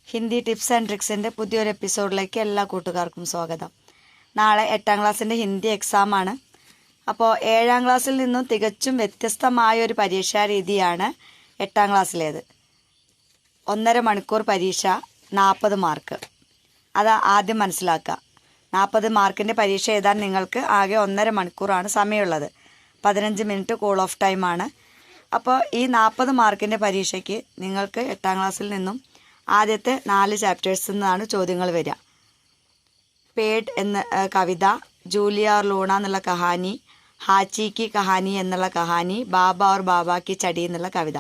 Hindi tips and ട്രിക്സിൻ്റെ പുതിയൊരു എപ്പിസോഡിലേക്ക് എല്ലാ കൂട്ടുകാർക്കും സ്വാഗതം. നാളെ 8ാം ക്ലാസ്സിൻ്റെ ഹിന്ദി എക്സാമാണ്. അപ്പോൾ 7ാം ക്ലാസ്സിൽ നിന്നും തികച്ചും വ്യത്യസ്തമായ ഒരു പരീക്ഷാ രീതിയാണ് 8ാം ക്ലാസ്സിലേത്. 1.5 മണിക്കൂർ പരീക്ഷ, 40 മാർക്ക്. അത് ആദ്യം മനസ്സിലാക്കുക. 40 മാർക്കിൻ്റെ പരീക്ഷ എഴുതാൻ നിങ്ങൾക്ക് ആകെ 1.5 മണിക്കൂറാണ് സമയമുള്ളത്. 15 മിനിറ്റ് കൂൾ ഓഫ് ടൈമാണ്. അപ്പോൾ ഈ 40 മാർക്കിൻ്റെ പരീക്ഷയ്ക്ക് നിങ്ങൾക്ക് 8ാം ക്ലാസ്സിൽ നിന്നും ആദ്യത്തെ 4 ചാപ്റ്റേഴ്സിൽ നിന്നാണ് ചോദ്യങ്ങൾ വരിക. പേഡ് എന്ന കവിത, ജൂലിയ ഓർ ലൂണ എന്നുള്ള കഹാനി, ഹാച്ചി കി കഹാനി എന്നുള്ള കഹാനി, ബാബ ഓർ ബാബ കി ചടി എന്നുള്ള കവിത.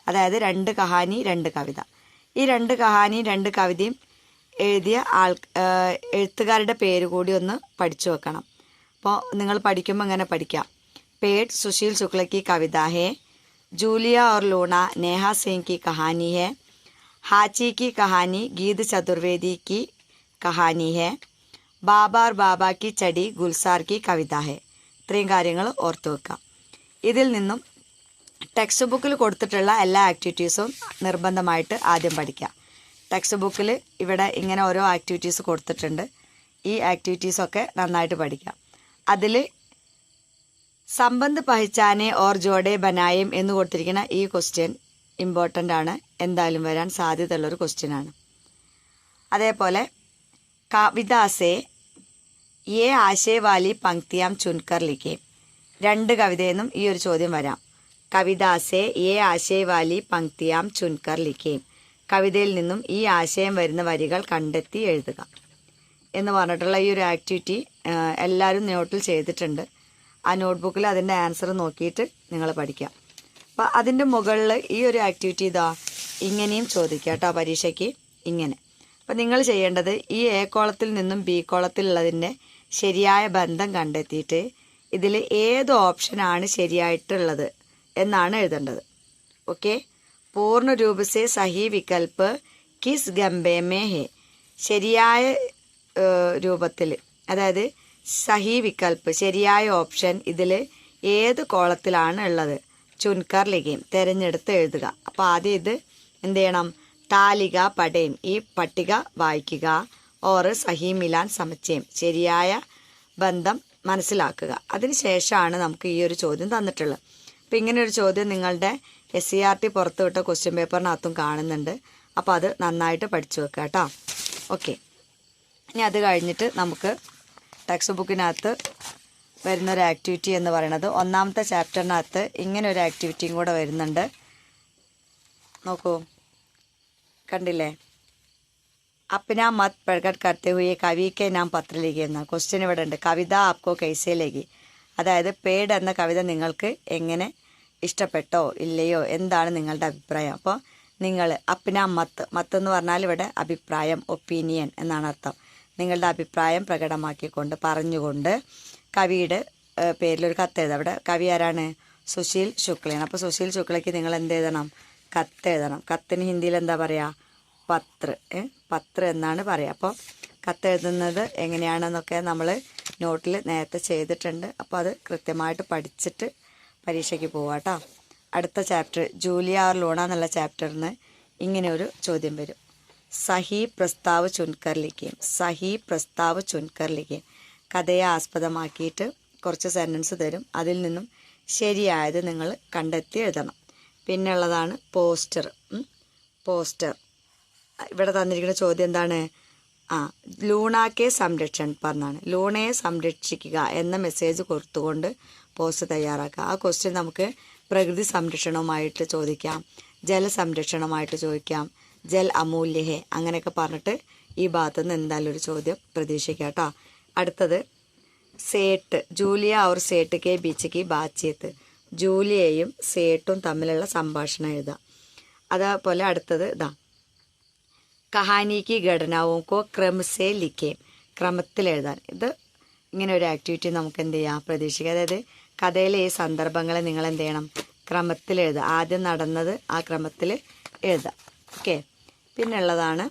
അതായത് 2 കഹാനി 2 കവിത. ഈ 2 കഹാനി 2 കവിതയും എഴുതിയ എഴുത്തുകാരുടെ പേര് കൂടി ഒന്ന് പഠിച്ചു വെക്കണം. അപ്പോൾ നിങ്ങൾ പഠിക്കുമ്പോൾ ഇങ്ങനെ പഠിക്കാം. പേഡ് സുശീൽ ശുക്ല की कविता है, जूलिया और लूना नेहा सिंह की कहानी है, हाची की कहानी गीत चतुर्वेदी की कहानी है, ബാബ और ബാബ की ചടി ഗുൽസാർ की കവിത है. ഇത്രയും കാര്യങ്ങൾ ഓർത്തു വെക്കാം. ഇതിൽ നിന്നും ടെക്സ്റ്റ് ബുക്കിൽ കൊടുത്തിട്ടുള്ള എല്ലാ ആക്ടിവിറ്റീസും നിർബന്ധമായിട്ട് ആദ്യം പഠിക്കാം. ടെക്സ്റ്റ് ബുക്കിൽ ഇവിടെ ഇങ്ങനെ ഓരോ ആക്ടിവിറ്റീസ് കൊടുത്തിട്ടുണ്ട്. ഈ ആക്ടിവിറ്റീസൊക്കെ നന്നായിട്ട് പഠിക്കാം. അതിൽ സംബന്ധ് പഹചാനെ ഓർ ജോഡെ ബനായം എന്ന് കൊടുത്തിരിക്കുന്ന ഈ ക്വസ്റ്റ്യൻ ഇമ്പോർട്ടൻ്റ് ആണ്. എന്തായാലും വരാൻ സാധ്യതയുള്ളൊരു ക്വസ്റ്റ്യനാണ്. അതേപോലെ കവിതാസെ ഏ ആശയവാലി പങ്ക്തിയാം ചുൻകർ ലിഖേ. 2 കവിതയെന്നും ഈ ഒരു ചോദ്യം വരാം. കവിതാസെ ഏ ആശയവാലി പങ്ക്തിയാം ചുൻകർ ലിഖേ. കവിതയിൽ നിന്നും ഈ ആശയം വരുന്ന വരികൾ കണ്ടെത്തി എഴുതുക എന്ന് പറഞ്ഞിട്ടുള്ള ഈ ഒരു ആക്ടിവിറ്റി എല്ലാവരും നോട്ടിൽ ചെയ്തിട്ടുണ്ട്. ആ നോട്ട്ബുക്കിൽ അതിൻ്റെ ആൻസർ നോക്കിയിട്ട് നിങ്ങൾ പഠിക്കാം. അപ്പോൾ അതിൻ്റെ മുകളിൽ ഈ ഒരു ആക്ടിവിറ്റി ഇതാ ഇങ്ങനെയും ചോദിക്കുക കേട്ടോ പരീക്ഷയ്ക്ക് ഇങ്ങനെ. അപ്പോൾ നിങ്ങൾ ചെയ്യേണ്ടത് ഈ എ കോളത്തിൽ നിന്നും ബി കോളത്തിലുള്ളതിൻ്റെ ശരിയായ ബന്ധം കണ്ടെത്തിയിട്ട് ഇതിൽ ഏത് ഓപ്ഷനാണ് ശരിയായിട്ടുള്ളത് എന്നാണ് എഴുതേണ്ടത്. ഓക്കെ. പൂർണ്ണ രൂപസെ സഹി വികൽപ്പ് കിസ് ഗംബേ മേ ഹെ. ശരിയായ രൂപത്തിൽ, അതായത് സഹി വികൽപ്പ് ശരിയായ ഓപ്ഷൻ ഇതിൽ ഏത് കോളത്തിലാണ് ഉള്ളത് ചുൻകർ ലിഖേം തിരഞ്ഞെടുത്ത് എഴുതുക. അപ്പോൾ ആദ്യം ഇത് എന്ത് ചെയ്യണം? താലിക പഠേം, ഈ പട്ടിക വായിക്കുക. ഓർ സഹി മിലാൻ സമച്ചേം, ശരിയായ ബന്ധം മനസ്സിലാക്കുക. അതിന് ശേഷമാണ് നമുക്ക് ഈ ഒരു ചോദ്യം തന്നിട്ടുള്ളത്. അപ്പോൾ ഇങ്ങനെ ഒരു ചോദ്യം നിങ്ങളുടെ SCERT പുറത്തുവിട്ട ക്വസ്റ്റ്യൻ പേപ്പറിനകത്തും കാണുന്നുണ്ട്. അപ്പോൾ അത് നന്നായിട്ട് പഠിച്ചു വെക്കുക കേട്ടോ. ഓക്കെ. ഇനി അത് കഴിഞ്ഞിട്ട് നമുക്ക് ടെക്സ്റ്റ് ബുക്കിനകത്ത് വരുന്നൊരു ആക്ടിവിറ്റി എന്ന് പറയുന്നത് 1ാമത്തെ ചാപ്റ്ററിനകത്ത് ഇങ്ങനെ ഒരു ആക്ടിവിറ്റിയും കൂടെ വരുന്നുണ്ട്. നോക്കൂ, കണ്ടില്ലേ? അപ്നാ മത് പ്രകട് കർത്തെ ഹുയെ കവി കെ നാം പത്ര ലിഖേ എന്ന ക്വസ്റ്റ്യൻ ഇവിടെ ഉണ്ട്. കവിത ആപ്കോ കൈസേ ലഗി. അതായത് പേഡ് എന്ന കവിത നിങ്ങൾക്ക് എങ്ങനെ ഇഷ്ടപ്പെട്ടോ ഇല്ലയോ, എന്താണ് നിങ്ങളുടെ അഭിപ്രായം? അപ്പോൾ നിങ്ങൾ അപ്നാ മത്ത് എന്ന് പറഞ്ഞാൽ ഇവിടെ അഭിപ്രായം, ഒപ്പീനിയൻ എന്നാണ് അർത്ഥം. നിങ്ങളുടെ അഭിപ്രായം പ്രകടമാക്കിക്കൊണ്ട് പറഞ്ഞുകൊണ്ട് കവിയുടെ പേരിലൊരു കത്ത് എഴുതാം. അവിടെ കവി ആരാണ്? സുശീൽ ശുക്ലയാണ്. അപ്പോൾ സുശീൽ ശുക്ലയ്ക്ക് നിങ്ങൾ എന്ത് എഴുതണം? കത്ത് എഴുതണം. കത്തിന് ഹിന്ദിയിൽ എന്താ പറയുക? പത്ര എന്നാണ് പറയുക. അപ്പോൾ കത്ത് എഴുതുന്നത് എങ്ങനെയാണെന്നൊക്കെ നമ്മൾ നോട്ടിൽ നേരത്തെ ചെയ്തിട്ടുണ്ട്. അപ്പോൾ അത് കൃത്യമായിട്ട് പഠിച്ചിട്ട് പരീക്ഷയ്ക്ക് പോവാം കേട്ടോ. അടുത്ത ചാപ്റ്റർ ജൂലിയ ഓർ ലൂണ എന്നുള്ള ചാപ്റ്ററിൽ നിന്ന് ഇങ്ങനെ ഒരു ചോദ്യം വരും. സഹി പ്രസ്താവ് ചുൻകർ ലിഖേം. സഹി പ്രസ്താവ് ചുൻകർ ലിഖേം. കഥയെ ആസ്പദമാക്കിയിട്ട് കുറച്ച് സെൻറ്റൻസ് തരും. അതിൽ നിന്നും ശരിയായത് നിങ്ങൾ കണ്ടെത്തി എഴുതണം. പിന്നുള്ളതാണ് പോസ്റ്റർ. ഇവിടെ തന്നിരിക്കുന്ന ചോദ്യം എന്താണ്? ലൂണാക്കെ സംരക്ഷൺ പറഞ്ഞാണ്. ലൂണയെ സംരക്ഷിക്കുക എന്ന മെസ്സേജ് കൊടുത്തുകൊണ്ട് പോസ്റ്റ് തയ്യാറാക്കുക. ആ ക്വസ്റ്റ്യൻ നമുക്ക് പ്രകൃതി സംരക്ഷണവുമായിട്ട് ചോദിക്കാം, ജലസംരക്ഷണമായിട്ട് ചോദിക്കാം, ജൽ അമൂല്യ ഹേ, അങ്ങനെയൊക്കെ പറഞ്ഞിട്ട് ഈ ഭാഗത്തുനിന്ന് എന്തായാലും ഒരു ചോദ്യം പ്രതീക്ഷിക്കാം കേട്ടോ. അടുത്തത് സേട്ട്, ജൂലിയ और സേട്ട് കെ ബീച്ച് കി ബാത്ചീത്ത്. ജൂലിയയും സേട്ടും തമ്മിലുള്ള സംഭാഷണം എഴുതാം. അതേപോലെ അടുത്തത് ഇതാ കഹാനി കി ഘടനാവും കോ ക്രമസേ ലിഖേം. ക്രമത്തിൽ എഴുതാൻ. ഇത് ഇങ്ങനെ ഒരു ആക്ടിവിറ്റി നമുക്ക് എന്ത് ചെയ്യാം? പ്രതീക്ഷിക്കുക. അതായത് കഥയിലെ ഈ സന്ദർഭങ്ങളെ നിങ്ങൾ എന്ത് ചെയ്യണം? ക്രമത്തിൽ എഴുതുക. ആദ്യം നടന്നത് ആ ക്രമത്തിൽ എഴുതാം. ഓക്കെ. പിന്നുള്ളതാണ്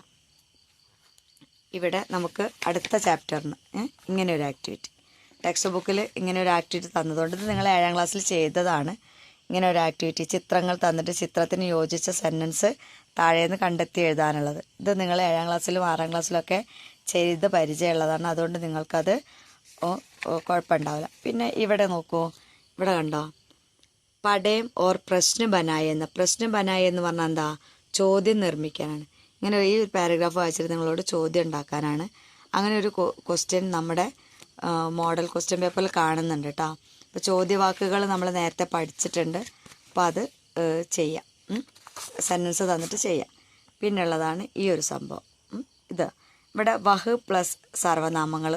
ഇവിടെ നമുക്ക് അടുത്ത ചാപ്റ്ററിന് ഇങ്ങനെ ഒരു ആക്ടിവിറ്റി. ടെക്സ്റ്റ് ബുക്കിൽ ഇങ്ങനെ ഒരു ആക്ടിവിറ്റി തന്നതുകൊണ്ട് ഇത് നിങ്ങൾ 7ാം ക്ലാസ്സിൽ ചെയ്തതാണ്. ഇങ്ങനെ ഒരു ആക്ടിവിറ്റി ചിത്രങ്ങൾ തന്നിട്ട് ചിത്രത്തിന് യോജിച്ച സെൻറ്റൻസ് താഴേന്ന് കണ്ടെത്തി എഴുതാനുള്ളത്. ഇത് നിങ്ങൾ 7ാം ക്ലാസ്സിലും 6ാം ക്ലാസ്സിലൊക്കെ ചെയ്ത് പരിചയമുള്ളതാണ്. അതുകൊണ്ട് നിങ്ങൾക്കത് കുഴപ്പമുണ്ടാവില്ല. പിന്നെ ഇവിടെ നോക്കൂ, ഇവിടെ കണ്ടോ, പടേം ഓർ പ്രശ്ന ബനായ എന്ന്. പ്രശ്ന ബനായ എന്ന് പറഞ്ഞാൽ എന്താ? ചോദ്യം നിർമ്മിക്കാനാണ്. ഇങ്ങനെ ഈ ഒരു പാരഗ്രാഫ് വായിച്ചിട്ട് നിങ്ങളോട് ചോദ്യം ഉണ്ടാക്കാനാണ്. അങ്ങനെ ഒരു ക്വസ്റ്റ്യൻ നമ്മുടെ മോഡൽ ക്വസ്റ്റ്യൻ പേപ്പറിൽ കാണുന്നുണ്ട് കേട്ടോ. അപ്പോൾ ചോദ്യവാക്കുകൾ നമ്മൾ നേരത്തെ പഠിച്ചിട്ടുണ്ട്. അപ്പോൾ അത് ചെയ്യാം, സെൻറ്റൻസ് തന്നിട്ട് ചെയ്യാം. പിന്നുള്ളതാണ് ഈ ഒരു സംഭവം. ഇത് ഇവിടെ വഹ് പ്ലസ് സർവനാമങ്ങൾ,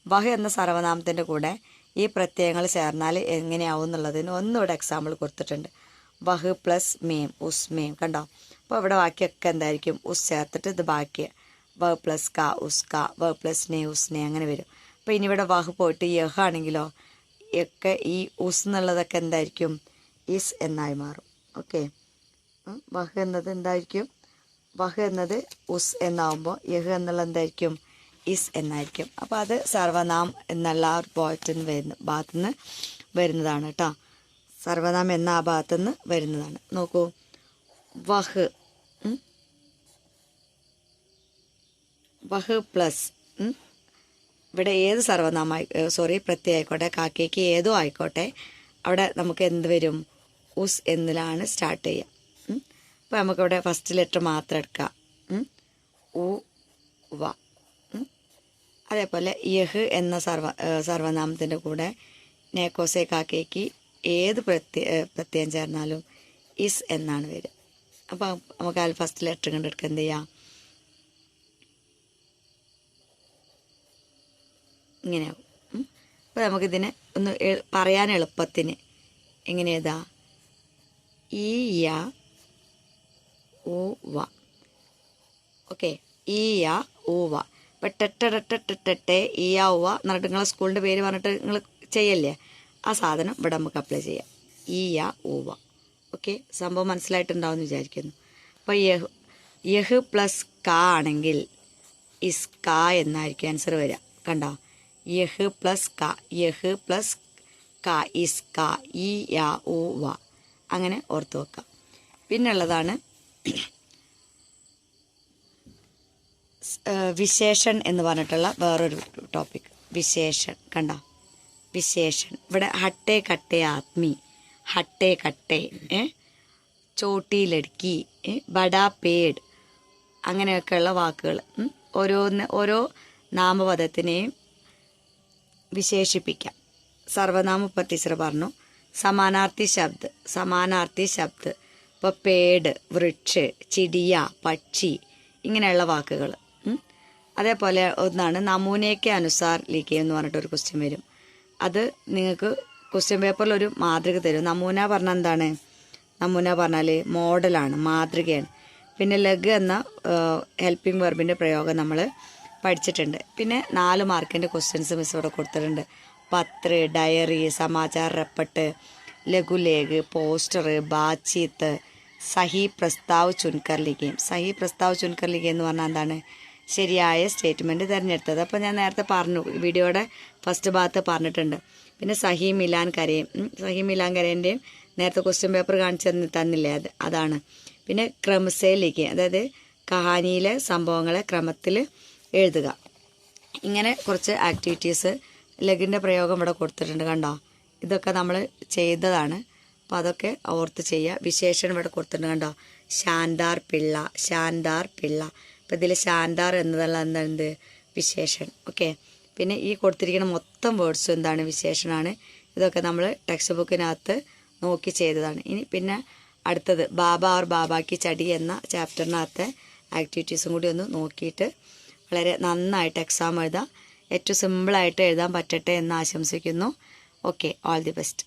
വഹ് എന്ന സർവനാമത്തിൻ്റെ കൂടെ ഈ പ്രത്യയങ്ങൾ ചേർന്നാൽ എങ്ങനെയാവും എന്നുള്ളതിന് ഒന്നുകൂടെ എക്സാമ്പിൾ കൊടുത്തിട്ടുണ്ട്. വഹ് പ്ലസ് മേം, ഉസ് മേം. കണ്ടോ? അപ്പോൾ ഇവിടെ ബാക്കിയൊക്കെ എന്തായിരിക്കും? ഉസ് ചേർത്തിട്ട് ഇത് ബാക്കി വഹ് പ്ലസ് ക, ഉസ് ക, വഹ് പ്ലസ് നെ, ഉസ് നെ, അങ്ങനെ വരും. അപ്പോൾ ഇനി ഇവിടെ വഹ് പോയിട്ട് യഹ് ആണെങ്കിലോ ഒക്കെ ഈ ഉസ് എന്നുള്ളതൊക്കെ എന്തായിരിക്കും? ഇസ് എന്നായി മാറും. ഓക്കെ, വഹ് എന്നത് എന്തായിരിക്കും? വഹ് എന്നത് ഉസ് എന്നാവുമ്പോൾ യഹ് എന്നുള്ള എന്തായിരിക്കും? ഇസ് എന്നായിരിക്കും. അപ്പോൾ അത് സർവനാം എന്നുള്ള ആ ഒരു ഭാഗത്തുനിന്ന് വരുന്നതാണ് കേട്ടോ. സർവനാം എന്ന ആ ഭാഗത്തുനിന്ന് വരുന്നതാണ്. നോക്കൂ, വഹ് വഹ് പ്ലസ് ഇവിടെ ഏത് സർവനാമായി പ്രത്യയം ആയിക്കോട്ടെ, കാക്കയ്ക്ക് ഏതോ ആയിക്കോട്ടെ, അവിടെ നമുക്ക് എന്ത് വരും? ഉസ് എന്നിലാണ് സ്റ്റാർട്ട് ചെയ്യുക. അപ്പോൾ നമുക്കിവിടെ ഫസ്റ്റ് ലെറ്റർ മാത്രം എടുക്കാം. ഉ വ. അതേപോലെ യഹ് എന്ന സർവനാമത്തിൻ്റെ കൂടെ നേക്കോസെ കാക്കയ്ക്ക് ഏത് പ്രത്യയം ചേർന്നാലും ഇസ് എന്നാണ് വരിക. അപ്പോൾ നമുക്ക് അതിൽ ഫസ്റ്റ് ലെറ്റർ കണ്ടെടുക്കുക. എന്ത് ചെയ്യാം? ഇങ്ങനെയാവും. അപ്പോൾ നമുക്കിതിനെ ഒന്ന് പറയാൻ എളുപ്പത്തിന് എങ്ങനെ എഴുതാ? ഈ യ ഊ വ. ഓക്കെ, ഈ യ ഊ വ. ഇപ്പം ടെട്ടെ ഈ യ ഊ വ എന്നിട്ട് നിങ്ങളെ സ്കൂളിൻ്റെ പേര് പറഞ്ഞിട്ട് നിങ്ങൾ ചെയ്യല്ലേ, ആ സാധനം ഇവിടെ നമുക്ക് അപ്ലൈ ചെയ്യാം. ഈ യ ഊ വ. ഓക്കെ, സംഭവം മനസ്സിലായിട്ടുണ്ടാവും എന്ന് വിചാരിക്കുന്നു. അപ്പോൾ യഹ് പ്ലസ് ക ആണെങ്കിൽ ഇസ് ക എന്നായിരിക്കും ആൻസർ വരിക. കണ്ടോ? യഹ് പ്ലസ് ക, യഹ് പ്ലസ് ക, ഇസ് ക, ഈ യ ഊ വ. അങ്ങനെ ഓർത്ത് വെക്കാം. പിന്നുള്ളതാണ് വിശേഷൻ എന്ന് പറഞ്ഞിട്ടുള്ള വേറൊരു ടോപ്പിക്. വിശേഷൻ കണ്ടോ? വിശേഷൻ ഇവിടെ ഹട്ടെ കട്ടെ ആത്മി, ഹട്ടെ കട്ടെ, ചോട്ടി ലടുക്കി, ബഡാ പേഡ്, അങ്ങനെയൊക്കെയുള്ള വാക്കുകൾ ഓരോ നാമപദത്തിനെയും വിശേഷിപ്പിക്കാം. സർവനാമം ഇപ്പോൾ ടീച്ചർ പറഞ്ഞു. സമാനാർത്ഥി ശബ്ദ്. ഇപ്പോൾ പേട്, വൃക്ഷ്, ചിടിയ, പക്ഷി, ഇങ്ങനെയുള്ള വാക്കുകൾ. അതേപോലെ ഒന്നാണ് നമൂനയ്ക്ക് അനുസാർ ലിഖേ എന്ന് പറഞ്ഞിട്ടൊരു ക്വസ്റ്റ്യൻ വരും. അത് നിങ്ങൾക്ക് ക്വസ്റ്റ്യൻ പേപ്പറിൽ ഒരു മാതൃക തരും. നമൂന പറഞ്ഞാൽ എന്താണ്? നമൂന പറഞ്ഞാൽ മോഡലാണ്, മാതൃകയാണ്. പിന്നെ ലഘ് എന്ന ഹെൽപ്പിംഗ് വെർബിൻ്റെ പ്രയോഗം നമ്മൾ പഠിച്ചിട്ടുണ്ട്. പിന്നെ 4 മാർക്കിൻ്റെ ക്വസ്റ്റ്യൻസ് മിസ് ഇവിടെ കൊടുത്തിട്ടുണ്ട്. പത്ര, ഡയറി, സമാചാർ റപ്പട്ട്, ലഘുലേഖ്, പോസ്റ്റർ, ബാച്ചീത്ത്, സഹി പ്രസ്താവ് ചുൻകർ ലിഖേം. സഹി പ്രസ്താവ് ചുൻകർ ലിഖേം എന്ന് പറഞ്ഞാൽ എന്താണ്? ശരിയായ സ്റ്റേറ്റ്മെൻറ്റ് തിരഞ്ഞെടുത്തത്. അപ്പോൾ ഞാൻ നേരത്തെ പറഞ്ഞു, വീഡിയോയുടെ ഫസ്റ്റ് ഭാഗത്ത് പറഞ്ഞിട്ടുണ്ട്. പിന്നെ സഹി മിലാൻ കരയും, സഹി മിലാൻ കരേൻ്റെയും നേരത്തെ ക്വസ്റ്റ്യൻ പേപ്പർ കാണിച്ച് തന്നില്ലേ, അതാണ്. പിന്നെ ക്രമസേ ലിഖേം, അതായത് കഹാനിയിലെ സംഭവങ്ങളെ ക്രമത്തിൽ എഴുതുക. ഇങ്ങനെ കുറച്ച് ആക്ടിവിറ്റീസ് ലഘിൻ്റെ പ്രയോഗം ഇവിടെ കൊടുത്തിട്ടുണ്ട്. കണ്ടോ? ഇതൊക്കെ നമ്മൾ ചെയ്തതാണ്. അപ്പോൾ അതൊക്കെ ഓർത്ത് ചെയ്യുക. വിശേഷണം ഇവിടെ കൊടുത്തിട്ടുണ്ട്. കണ്ടോ? ശാന്താർ പിള്ള. അപ്പോൾ ഇതിൽ ശാന്താർ എന്നതുള്ള എന്താണ്? വിശേഷൻ. ഓക്കെ, പിന്നെ ഈ കൊടുത്തിരിക്കുന്ന മൊത്തം വേർഡ്സും എന്താണ്? വിശേഷണമാണ്. ഇതൊക്കെ നമ്മൾ ടെക്സ്റ്റ് ബുക്കിനകത്ത് നോക്കി ചെയ്തതാണ്. ഇനി പിന്നെ അടുത്തത് ബാബ ഓർ ബാബാക്കി ചടി എന്ന ചാപ്റ്ററിനകത്തെ ആക്ടിവിറ്റീസും കൂടി ഒന്ന് നോക്കിയിട്ട് വളരെ നന്നായിട്ട് എക്സാം എഴുതാം. ഏറ്റവും സിമ്പിളായിട്ട് എഴുതാൻ പറ്റട്ടെ എന്ന് ആശംസിക്കുന്നു. Okay, all the best.